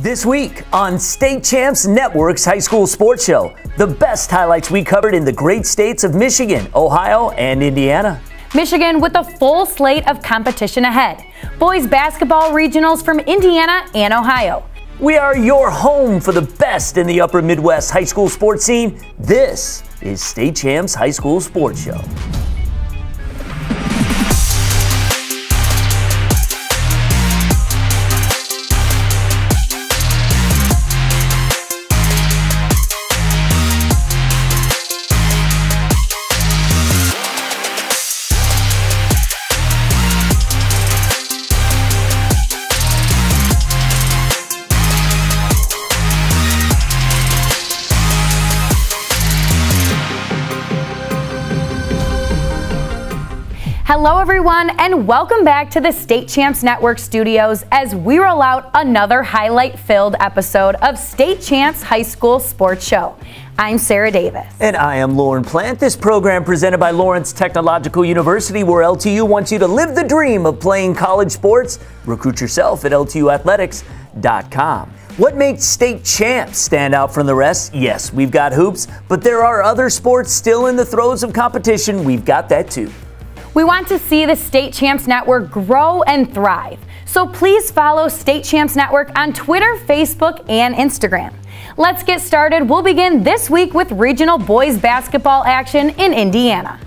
This week on State Champs Network's High School Sports Show, the best highlights we covered in the great states of Michigan, Ohio, and Indiana. Michigan with a full slate of competition ahead. Boys basketball regionals from Indiana and Ohio. We are your home for the best in the upper Midwest high school sports scene. This is State Champs High School Sports Show. Hello everyone and welcome back to the State Champs Network studios as we roll out another highlight-filled episode of State Champs High School Sports Show. I'm Sarah Davis. And I am Lauren Plant. This program presented by Lawrence Technological University, where LTU wants you to live the dream of playing college sports. Recruit yourself at LTUathletics.com. What makes State Champs stand out from the rest? Yes, we've got hoops, but there are other sports still in the throes of competition. We've got that too. We want to see the State Champs Network grow and thrive. So please follow State Champs Network on Twitter, Facebook, and Instagram. Let's get started. We'll begin this week with regional boys basketball action in Indiana.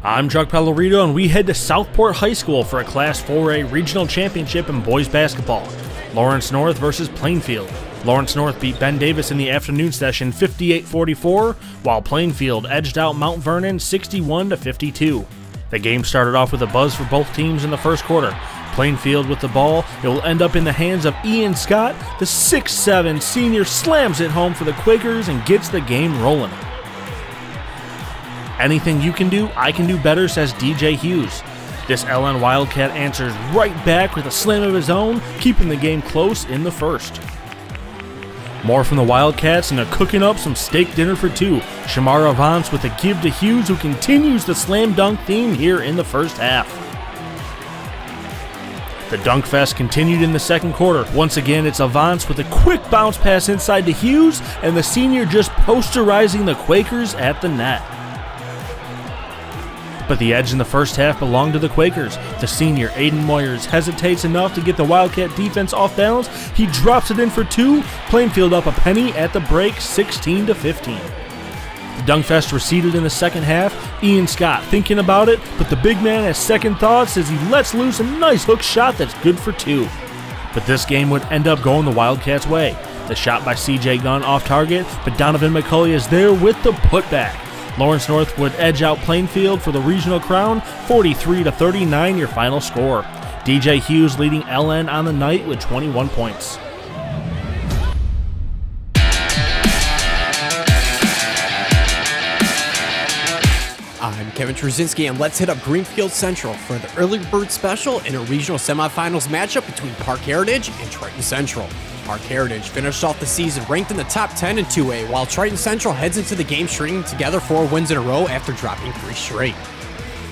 I'm Chuck Pellerito, and we head to Southport High School for a Class 4A regional championship in boys basketball. Lawrence North versus Plainfield. Lawrence North beat Ben Davis in the afternoon session 58-44, while Plainfield edged out Mount Vernon 61-52. The game started off with a buzz for both teams in the first quarter. Plainfield with the ball, it will end up in the hands of Ian Scott. The 6'7 senior slams it home for the Quakers and gets the game rolling. Anything you can do, I can do better, says DJ Hughes. This LN Wildcat answers right back with a slam of his own, keeping the game close in the first. More from the Wildcats and they're cooking up some steak dinner for two. Shamara Vance with a give to Hughes, who continues the slam dunk theme here in the first half. The dunk fest continued in the second quarter. Once again, it's Avance with a quick bounce pass inside to Hughes, and the senior just posterizing the Quakers at the net. But the edge in the first half belonged to the Quakers. The senior, Aiden Moyers, hesitates enough to get the Wildcat defense off balance. He drops it in for two. Plainfield up a penny at the break, 16-15. The dunk fest receded in the second half. Ian Scott thinking about it, but the big man has second thoughts as he lets loose a nice hook shot that's good for two. But this game would end up going the Wildcats' way. The shot by CJ Gunn off target, but Donovan McCulley is there with the putback. Lawrence North would edge out Plainfield for the regional crown, 43-39 your final score. DJ Hughes leading LN on the night with 21 points. I'm Kevin Trzynski, and let's hit up Greenfield Central for the early bird special in a regional semifinals matchup between Park Heritage and Triton Central. Park Heritage finished off the season ranked in the top 10 in 2A, while Triton Central heads into the game stringing together 4 wins in a row after dropping 3 straight.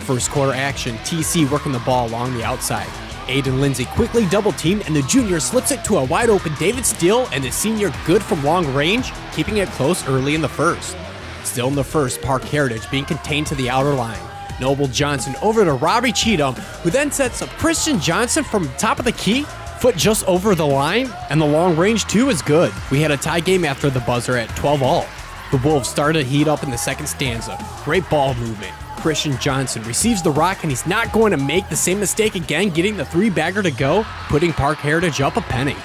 First quarter action, TC working the ball along the outside. Aiden Lindsay quickly double-teamed, and the junior slips it to a wide-open David Steele, and the senior good from long range, keeping it close early in the first. Still in the first, Park Heritage being contained to the outer line. Noble Johnson over to Robbie Cheatham, who then sets up Christian Johnson from the top of the key, foot just over the line, and the long range two is good. We had a tie game after the buzzer at 12-all. The Wolves started to heat up in the second stanza. Great ball movement. Christian Johnson receives the rock, and he's not going to make the same mistake again, getting the 3-bagger to go, putting Park Heritage up a penny.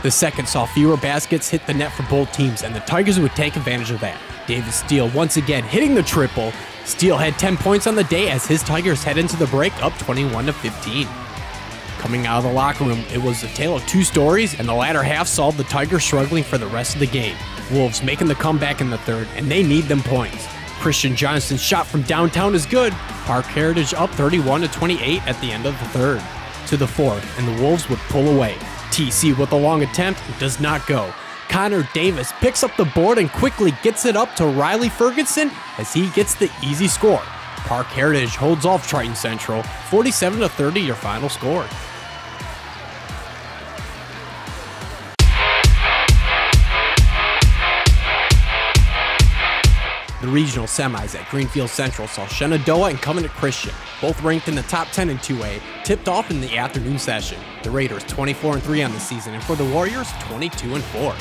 The second saw fewer baskets hit the net for both teams, and the Tigers would take advantage of that. David Steele once again hitting the triple. Steele had 10 points on the day as his Tigers head into the break up 21-15. Coming out of the locker room, it was a tale of 2 stories, and the latter half saw the Tigers struggling for the rest of the game. Wolves making the comeback in the third, and they need them points. Christian Johnson's shot from downtown is good. Park Heritage up 31-28 at the end of the third. To the fourth, and the Wolves would pull away. TC with a long attempt does not go. Connor Davis picks up the board and quickly gets it up to Riley Ferguson as he gets the easy score. Park Heritage holds off Triton Central, 47-30 your final score. The regional semis at Greenfield Central saw Shenandoah and Covenant Christian, both ranked in the top 10 in 2A, tipped off in the afternoon session. The Raiders 24-3 on the season, and for the Warriors 22-4.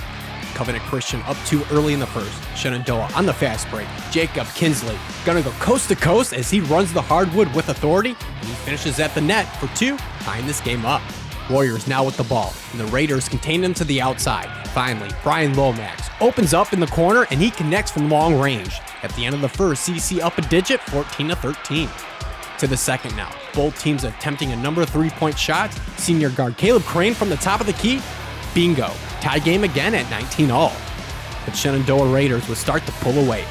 Covenant Christian up 2 early in the first. Shenandoah on the fast break. Jacob Kinsley gonna go coast to coast as he runs the hardwood with authority, and he finishes at the net for 2, tying this game up. Warriors now with the ball, and the Raiders contain them to the outside. Finally, Brian Lomax opens up in the corner, and he connects from long range. At the end of the first, CC up a digit, 14-13. To the second now. Both teams attempting a number of 3-point shots. Senior guard Caleb Crane from the top of the key. Bingo. Tie game again at 19-all. But Shenandoah Raiders would start to pull away.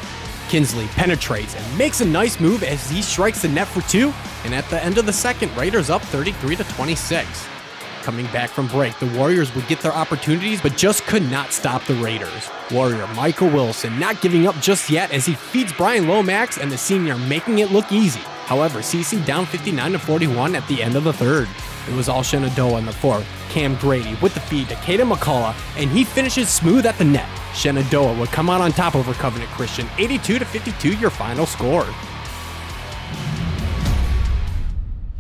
Kinsley penetrates and makes a nice move as he strikes the net for 2. And at the end of the second, Raiders up 33-26. Coming back from break, the Warriors would get their opportunities, but just could not stop the Raiders. Warrior Michael Wilson not giving up just yet as he feeds Brian Lomax and the senior making it look easy. However, CC down 59-41 at the end of the third. It was all Shenandoah in the fourth. Cam Grady with the feed to Caden McCullough, and he finishes smooth at the net. Shenandoah would come out on top over Covenant Christian, 82-52 your final score.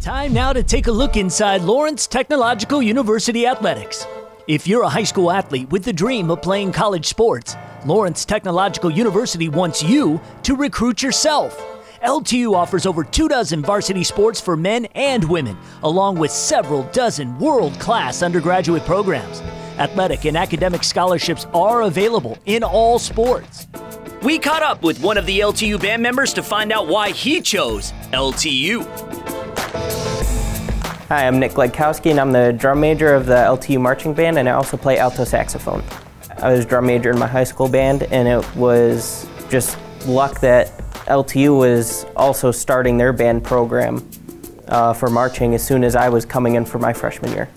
Time now to take a look inside Lawrence Technological University Athletics. If you're a high school athlete with the dream of playing college sports, Lawrence Technological University wants you to recruit yourself. LTU offers over 24 varsity sports for men and women, along with several dozen world-class undergraduate programs. Athletic and academic scholarships are available in all sports. We caught up with one of the LTU band members to find out why he chose LTU. Hi, I'm Nick Gledkowski, and I'm the drum major of the LTU marching band, and I also play alto saxophone. I was drum major in my high school band, and it was just luck that LTU was also starting their band program for marching as soon as I was coming in for my freshman year.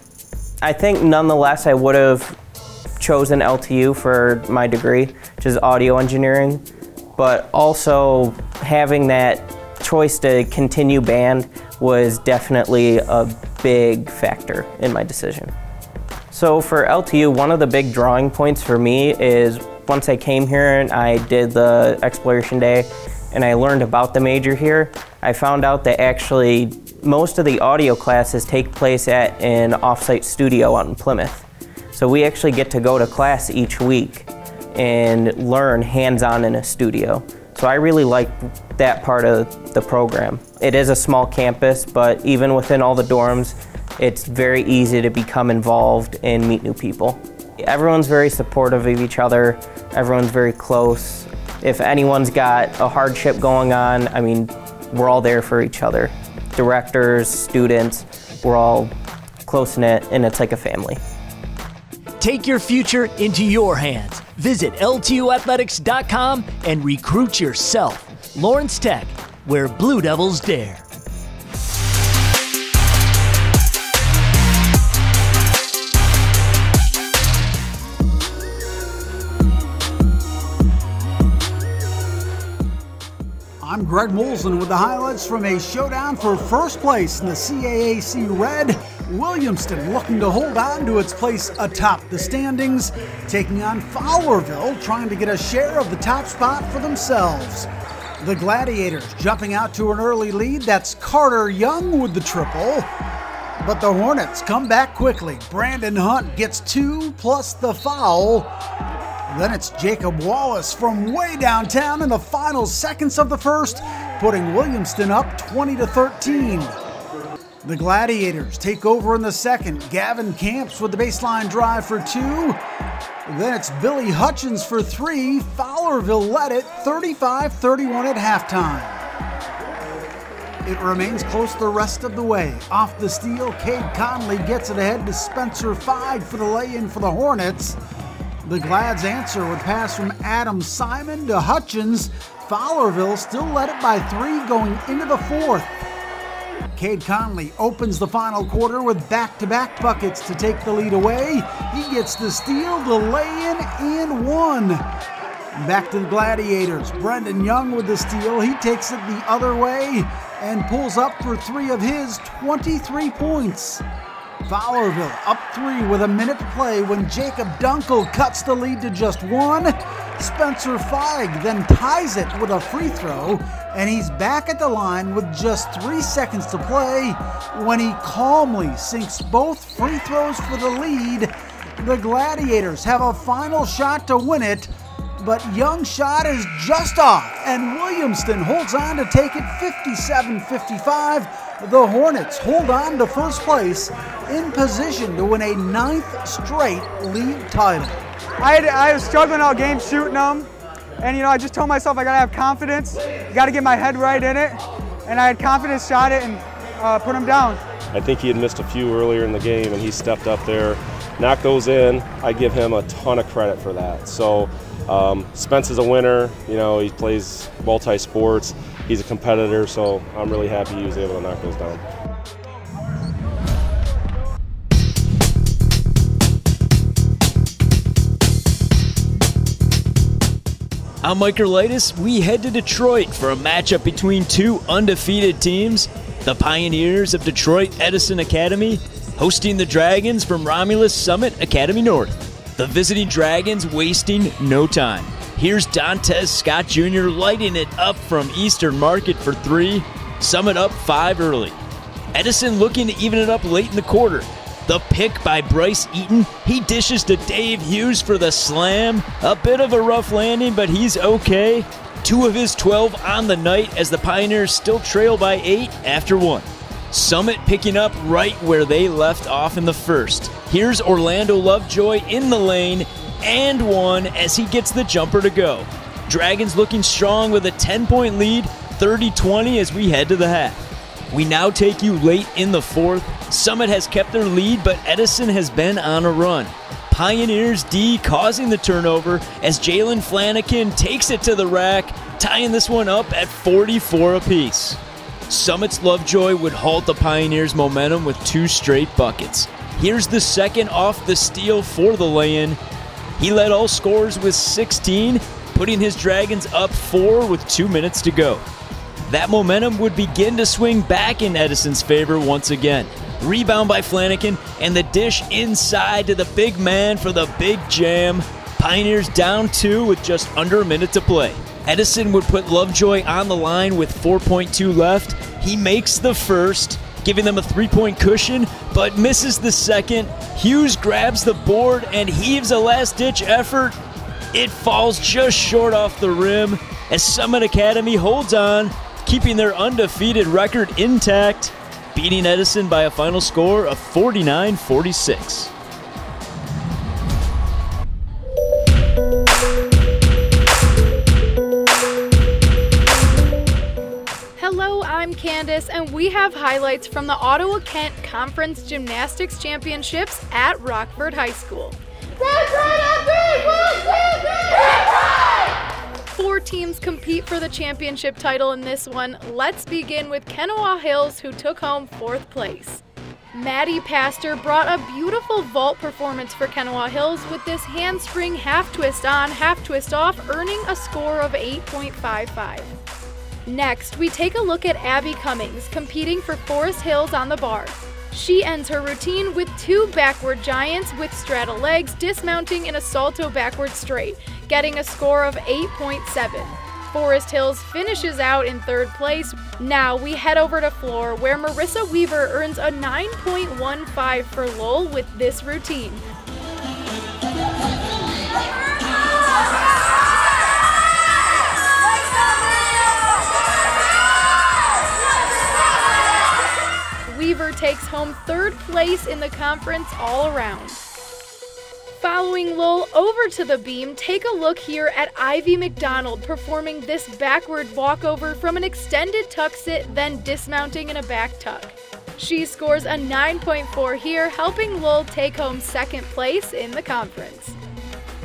I think nonetheless I would have chosen LTU for my degree, which is audio engineering, but also having that choice to continue band was definitely a big factor in my decision. So for LTU, one of the big drawing points for me is once I came here and I did the exploration day and I learned about the major here, I found out that actually most of the audio classes take place at an off-site studio out in Plymouth. So we actually get to go to class each week and learn hands-on in a studio. So I really like that part of the program. It is a small campus, but even within all the dorms, it's very easy to become involved and meet new people. Everyone's very supportive of each other. Everyone's very close. If anyone's got a hardship going on, I mean, we're all there for each other. Directors, students, we're all close-knit, and it's like a family. Take your future into your hands. Visit LTUathletics.com and recruit yourself. Lawrence Tech, where Blue Devils dare. I'm Greg Molson with the highlights from a showdown for first place in the CAAC Red. Williamston looking to hold on to its place atop the standings, taking on Fowlerville, trying to get a share of the top spot for themselves. The Gladiators jumping out to an early lead. That's Carter Young with the triple. But the Hornets come back quickly. Brandon Hunt gets 2 plus the foul. Then it's Jacob Wallace from way downtown in the final seconds of the first, putting Williamston up 20-13. The Gladiators take over in the second. Gavin Camps with the baseline drive for 2. Then it's Billy Hutchins for 3. Fowlerville led it 35-31 at halftime. It remains close the rest of the way. Off the steal, Cade Conley gets it ahead to Spencer Fide for the lay-in for the Hornets. The Glads answer would pass from Adam Simon to Hutchins. Fowlerville still led it by 3 going into the fourth. Cade Conley opens the final quarter with back-to-back buckets to take the lead away. He gets the steal, the lay-in, and one. Back to the Gladiators. Brendan Young with the steal. He takes it the other way and pulls up for 3 of his 23 points. Fowlerville up 3 with a minute to play when Jacob Dunkel cuts the lead to just 1. Spencer Feig then ties it with a free throw, and he's back at the line with just 3 seconds to play when he calmly sinks both free throws for the lead. The Gladiators have a final shot to win it, but Young's shot is just off, and Williamston holds on to take it 57-55. The Hornets hold on to first place in position to win a 9th straight league title. I was struggling all game shooting them, and I just told myself I gotta have confidence, gotta get my head right in it, and I had confidence, shot it, and put him down. I think he had missed a few earlier in the game, and he stepped up there, knocked those in. I give him a ton of credit for that. So Spence is a winner. He plays multi-sports. He's a competitor, so I'm really happy he was able to knock those down. I'm Mike Erlitis. We head to Detroit for a matchup between 2 undefeated teams, the Pioneers of Detroit Edison Academy, hosting the Dragons from Romulus Summit Academy North. The visiting Dragons wasting no time. Here's Dantes Scott Jr. lighting it up from Eastern Market for 3. Summit up 5 early. Edison looking to even it up late in the quarter. The pick by Bryce Eaton. He dishes to Dave Hughes for the slam. A bit of a rough landing, but he's okay. 2 of his 12 on the night as the Pioneers still trail by 8 after 1. Summit picking up right where they left off in the first. Here's Orlando Lovejoy in the lane and 1 as he gets the jumper to go. Dragons looking strong with a 10-point lead, 30-20 as we head to the half. We now take you late in the 4th. Summit has kept their lead, but Edison has been on a run. Pioneers D causing the turnover as Jalen Flanagan takes it to the rack, tying this one up at 44 apiece. Summit's Lovejoy would halt the Pioneers' momentum with 2 straight buckets. Here's the second off the steal for the lay-in. He led all scorers with 16, putting his Dragons up 4 with 2 minutes to go. That momentum would begin to swing back in Edison's favor once again. Rebound by Flanagan, and the dish inside to the big man for the big jam. Pioneers down 2 with just under a minute to play. Edison would put Lovejoy on the line with 4.2 left. He makes the first, giving them a 3-point cushion, but misses the second. Hughes grabs the board and heaves a last-ditch effort. It falls just short off the rim as Summit Academy holds on, keeping their undefeated record intact, beating Edison by a final score of 49-46. Hello, I'm Candace, and we have highlights from the Ottawa-Kent Conference Gymnastics Championships at Rockford High School. 4 teams compete for the championship title in this one. Let's begin with Kennewaw Hills, who took home 4th place. Maddie Pastor brought a beautiful vault performance for Kennewaw Hills with this handspring half twist on, half twist off, earning a score of 8.55. Next, we take a look at Abby Cummings, competing for Forest Hills on the bar. She ends her routine with 2 backward giants with straddle legs, dismounting in a salto backward straight, getting a score of 8.7. Forest Hills finishes out in 3rd place. Now we head over to floor, where Marissa Weaver earns a 9.15 for Lowell with this routine. Weaver takes home 3rd place in the conference all around. Following Lowell over to the beam, take a look here at Ivy McDonald performing this backward walkover from an extended tuck sit, then dismounting in a back tuck. She scores a 9.4 here, helping Lowell take home 2nd place in the conference.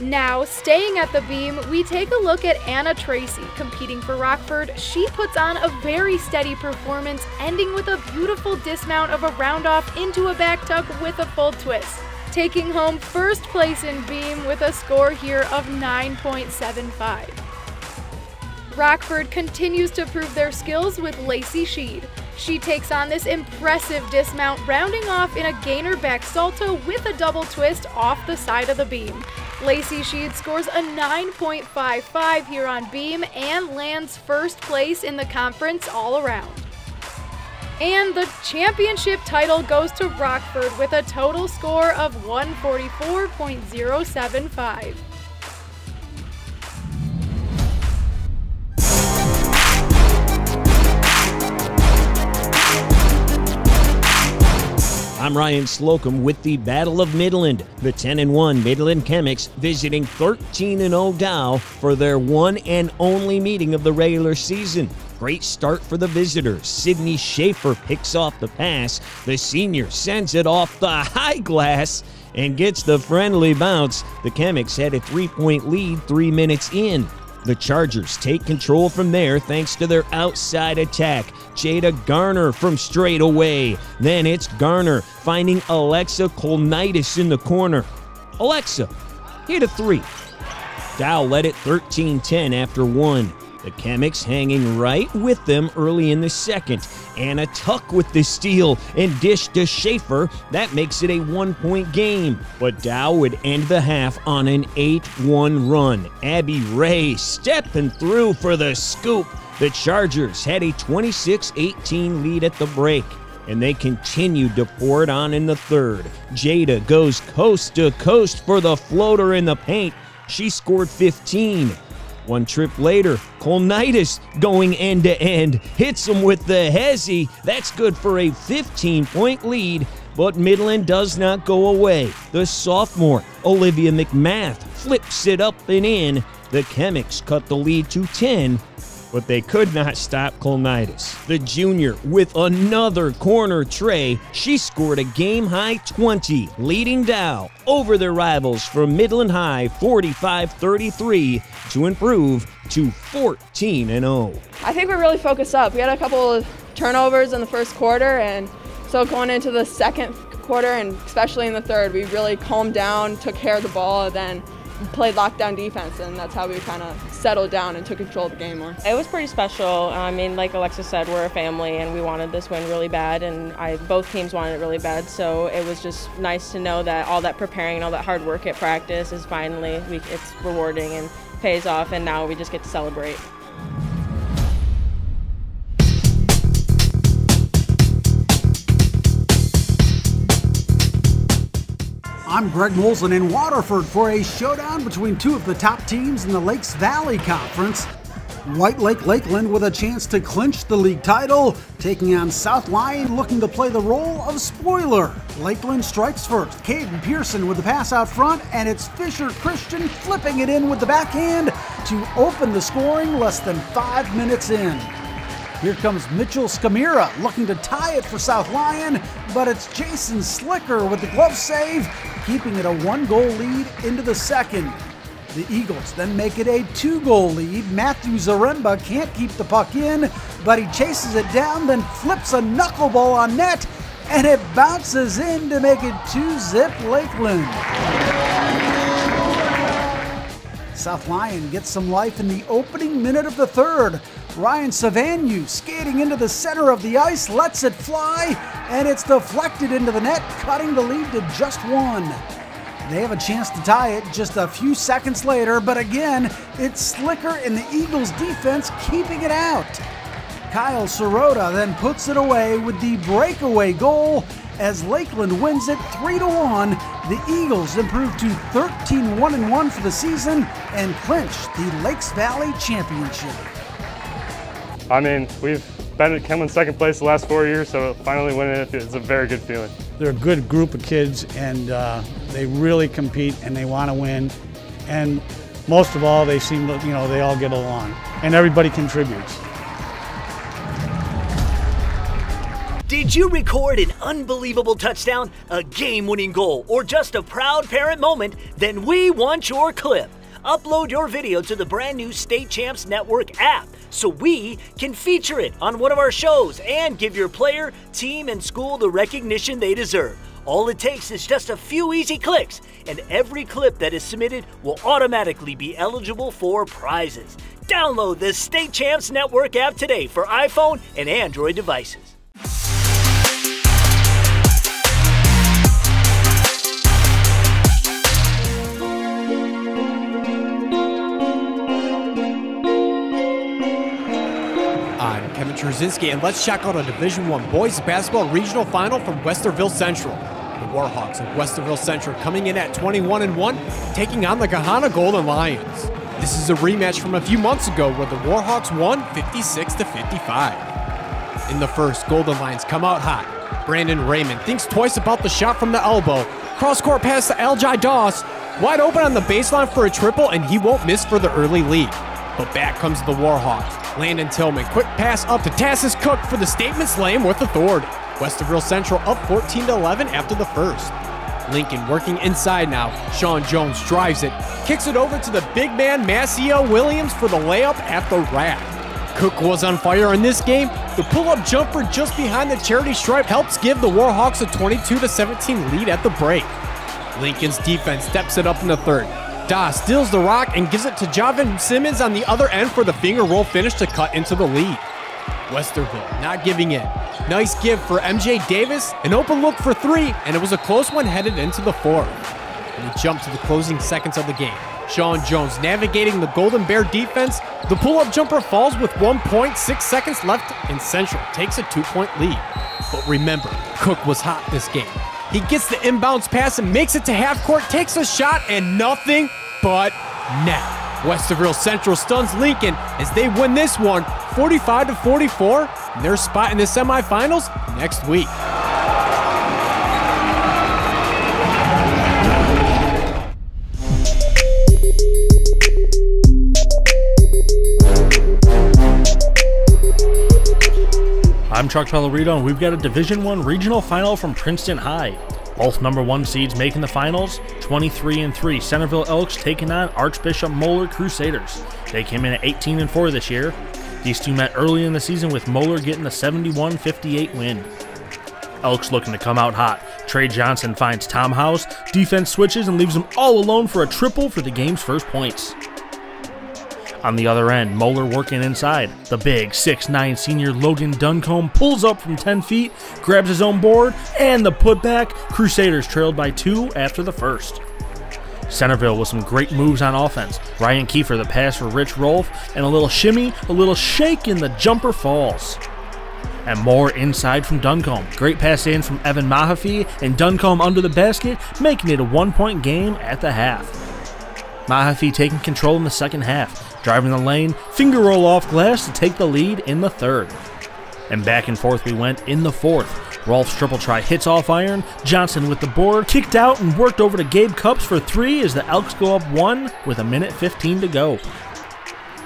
Now, staying at the beam, we take a look at Anna Tracy, competing for Rockford. She puts on a very steady performance, ending with a beautiful dismount of a round-off into a back tuck with a full twist, taking home first place in beam with a score here of 9.75. Rockford continues to prove their skills with Lacey Sheed. She takes on this impressive dismount, rounding off in a gainer back salto with a double twist off the side of the beam. Lacey Sheed scores a 9.55 here on beam and lands first place in the conference all around. And the championship title goes to Rockford with a total score of 144.075. I'm Ryan Slocum with the Battle of Midland. The 10-1 Midland Chemics visiting 13-0 Dow for their one and only meeting of the regular season. Great start for the visitors. Sydney Schaefer picks off the pass. The senior sends it off the high glass and gets the friendly bounce. The Chemics had a 3-point lead 3 minutes in. The Chargers take control from there thanks to their outside attack. Jada Garner from straight away. Then it's Garner finding Alexa Kolnitis in the corner. Alexa, hit a 3. Dow led it 13-10 after 1. The Chemics hanging right with them early in the second. Anna Tuck with the steal and dish to Schaefer. That makes it a 1-point game. But Dow would end the half on an 8-1 run. Abby Ray stepping through for the scoop. The Chargers had a 26-18 lead at the break, and they continued to pour it on in the third. Jada goes coast to coast for the floater in the paint. She scored 15. One trip later, Kolnitis going end-to-end, hits him with the hezzy. That's good for a 15-point lead, but Midland does not go away. The sophomore, Olivia McMath, flips it up and in. The Chemics cut the lead to 10, but they could not stop Kolnitis. The junior with another corner tray. She scored a game-high 20, leading Dow over their rivals from Midland High 45-33 to improve to 14-0. I think we're really focused up. We had a couple of turnovers in the first quarter, and so going into the second quarter and especially in the third, we really calmed down, took care of the ball, and then played lockdown defense, and that's how we kind of settled down and took control of the game more. It was pretty special. I mean, like Alexa said, we're a family and we wanted this win really bad, and both teams wanted it really bad, so it was just nice to know that all that preparing and all that hard work at practice is finally, it's rewarding and pays off, and now we just get to celebrate. I'm Greg Molson in Waterford for a showdown between two of the top teams in the Lakes Valley Conference. White Lake Lakeland with a chance to clinch the league title, taking on South Lyon looking to play the role of spoiler. Lakeland strikes first. Caden Pearson with the pass out front, and it's Fisher Christian flipping it in with the backhand to open the scoring less than 5 minutes in. Here comes Mitchell Scamira looking to tie it for South Lyon, but it's Jason Slicker with the glove save, keeping it a 1-goal lead into the second. The Eagles then make it a 2-goal lead. Matthew Zaremba can't keep the puck in, but he chases it down, then flips a knuckleball on net, and it bounces in to make it 2-zip Lakeland. South Lyon gets some life in the opening minute of the third. Ryan Savanu skating into the center of the ice, lets it fly, and it's deflected into the net, cutting the lead to just 1. They have a chance to tie it just a few seconds later, but again, it's Slicker and the Eagles defense keeping it out. Kyle Sirota then puts it away with the breakaway goal as Lakeland wins it 3-1. The Eagles improve to 13-1-1 for the season and clinch the Lakes Valley Championship. I mean, we've come in second place the last 4 years, so finally winning it is a very good feeling. They're a good group of kids, and they really compete and they want to win. And most of all, they seem to, they all get along, and everybody contributes. Did you record an unbelievable touchdown, a game-winning goal, or just a proud parent moment? Then we want your clip. Upload your video to the brand new State Champs Network app so we can feature it on one of our shows and give your player, team, and school the recognition they deserve. All it takes is just a few easy clicks, and every clip that is submitted will automatically be eligible for prizes. Download the State Champs Network app today for iPhone and Android devices. I'm Kevin Trzynski, and let's check out a Division I boys basketball regional final from Westerville Central. The Warhawks of Westerville Central coming in at 21-1, taking on the Gahanna Golden Lions. This is a rematch from a few months ago where the Warhawks won 56-55. In the first, Golden Lions come out hot. Brandon Raymond thinks twice about the shot from the elbow. Cross-court pass to Aljai Doss, wide open on the baseline for a triple, and he won't miss for the early lead. But back comes the Warhawks. Landon Tillman, quick pass up to Tassis Cook for the statement slam with authority. Westerville Central up 14-11 after the first. Lincoln working inside now. Sean Jones drives it, kicks it over to the big man Maciel Williams for the layup at the rack. Cook was on fire in this game. The pull-up jumper just behind the charity stripe helps give the Warhawks a 22-17 lead at the break. Lincoln's defense steps it up in the third. Doss steals the rock and gives it to Javin Simmons on the other end for the finger roll finish to cut into the lead. Westerville not giving in. Nice give for MJ Davis, an open look for three, and it was a close one headed into the fourth. And we jump to the closing seconds of the game. Sean Jones navigating the Golden Bear defense. The pull-up jumper falls with 1.6 seconds left, and Central takes a 2-point lead. But remember, Cook was hot this game. He gets the inbounds pass and makes it to half court, takes a shot, and nothing but net. Westerville Central stuns Lincoln as they win this one 45-44, and their spot in the semifinals next week. I'm Chuck Pellerito, and we've got a Division I regional final from Princeton High. Both number 1 seeds making the finals, 23-3. Centerville Elks taking on Archbishop Moeller Crusaders. They came in at 18-4 this year. These two met early in the season with Moeller getting a 71-58 win. Elks looking to come out hot. Trey Johnson finds Tom House, defense switches and leaves him all alone for a triple for the game's first points. On the other end, Moeller working inside. The big 6'9" senior Logan Duncombe pulls up from 10 feet, grabs his own board, and the putback. Crusaders trailed by 2 after the first. Centerville with some great moves on offense. Ryan Kiefer the pass for Rich Rolfe, and a little shimmy, a little shake, and the jumper falls. And more inside from Duncombe. Great pass in from Evan Mahaffey, and Duncombe under the basket, making it a 1-point game at the half. Mahaffey taking control in the second half. Driving the lane, finger roll off glass to take the lead in the third. And back and forth we went in the fourth. Rolfe's triple try hits off iron. Johnson with the board, kicked out and worked over to Gabe Cups for 3 as the Elks go up 1 with 1:15 to go.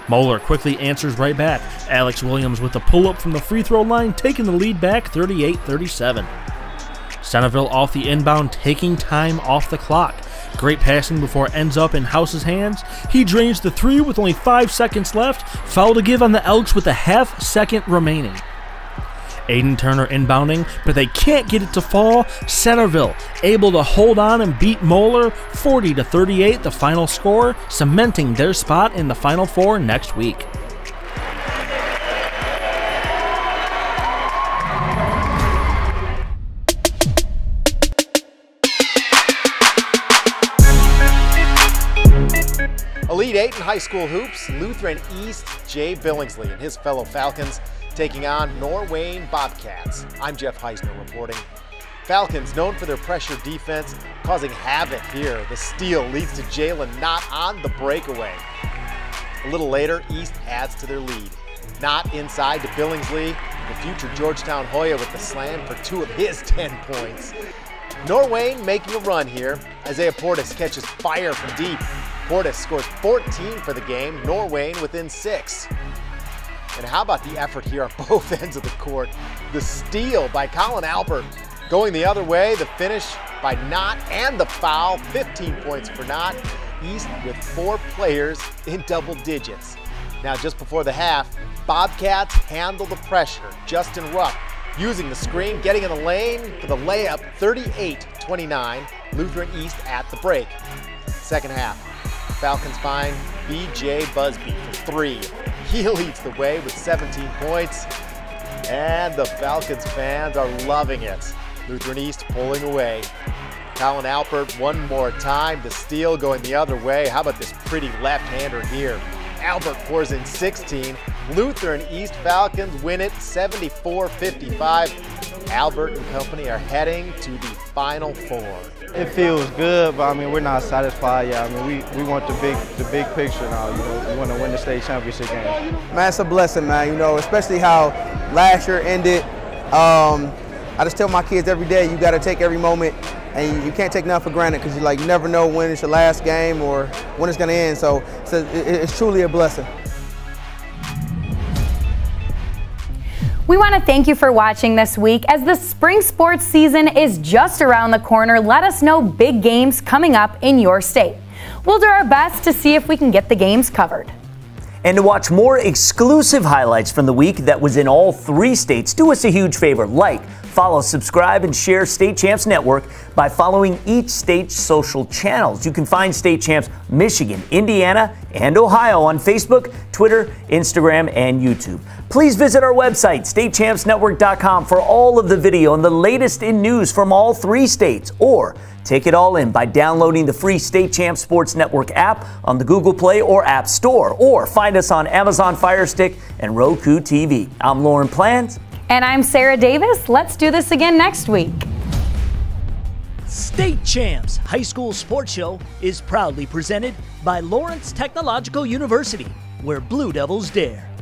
Moeller quickly answers right back. Alex Williams with the pull-up from the free throw line, taking the lead back 38-37. Centerville off the inbound, taking time off the clock. Great passing before it ends up in House's hands. He drains the 3 with only 5 seconds left. Foul to give on the Elks with a half second remaining. Aiden Turner inbounding, but they can't get it to fall. Centerville able to hold on and beat Moeller 40-38, the final score, cementing their spot in the Final Four next week. Elite 8 in high school hoops, Lutheran East Jay Billingsley and his fellow Falcons taking on NORWAYNE BOBCATS. I'm Jeff Heisner reporting. Falcons, known for their pressure defense, causing havoc here. The steal leads to Jalen not on the breakaway. A little later, East adds to their lead. Not inside to Billingsley, the future Georgetown Hoya with the slam for 2 of his 10 points. NORWAYNE making a run here. Isaiah Portis catches fire from deep. Portis scores 14 for the game, NORWAYNE within 6. And how about the effort here on both ends of the court? The steal by Colin Albert. Going the other way, the finish by Knott and the foul. 15 points for Knott. East with 4 players in double digits. Now just before the half, Bobcats handle the pressure. Justin Rupp using the screen, getting in the lane for the layup, 38-29. Lutheran East at the break. Second half, Falcons find B.J. Busby for 3. He leads the way with 17 points, and the Falcons fans are loving it. Lutheran East pulling away. Colin Albert one more time, the steal going the other way. How about this pretty left-hander here? Albert pours in 16. Lutheran East Falcons win it 74-55. Albert and company are heading to the Final Four. It feels good, but I mean, we're not satisfied yet. I mean, we want the big picture now. You know, we want to win the state championship game. Man, it's a blessing, man. You know, especially how last year ended. I just tell my kids every day, you got to take every moment, and you can't take nothing for granted because you never know when it's your last game or when it's going to end. So it's truly a blessing. We want to thank you for watching this week. As the spring sports season is just around the corner, let us know big games coming up in your state. We'll do our best to see if we can get the games covered. And to watch more exclusive highlights from the week that was in all 3 states, do us a huge favor. Like, follow, subscribe, and share State Champs Network by following each state's social channels. You can find State Champs Michigan, Indiana, and Ohio on Facebook, Twitter, Instagram, and YouTube. Please visit our website, statechampsnetwork.com, for all of the video and the latest in news from all 3 states, or take it all in by downloading the free State Champs Sports Network app on the Google Play or App Store, or find us on Amazon Fire Stick and Roku TV. I'm Lauren Plant. And I'm Sarah Davis. Let's do this again next week. State Champs High School Sports Show is proudly presented by Lawrence Technological University, where Blue Devils dare.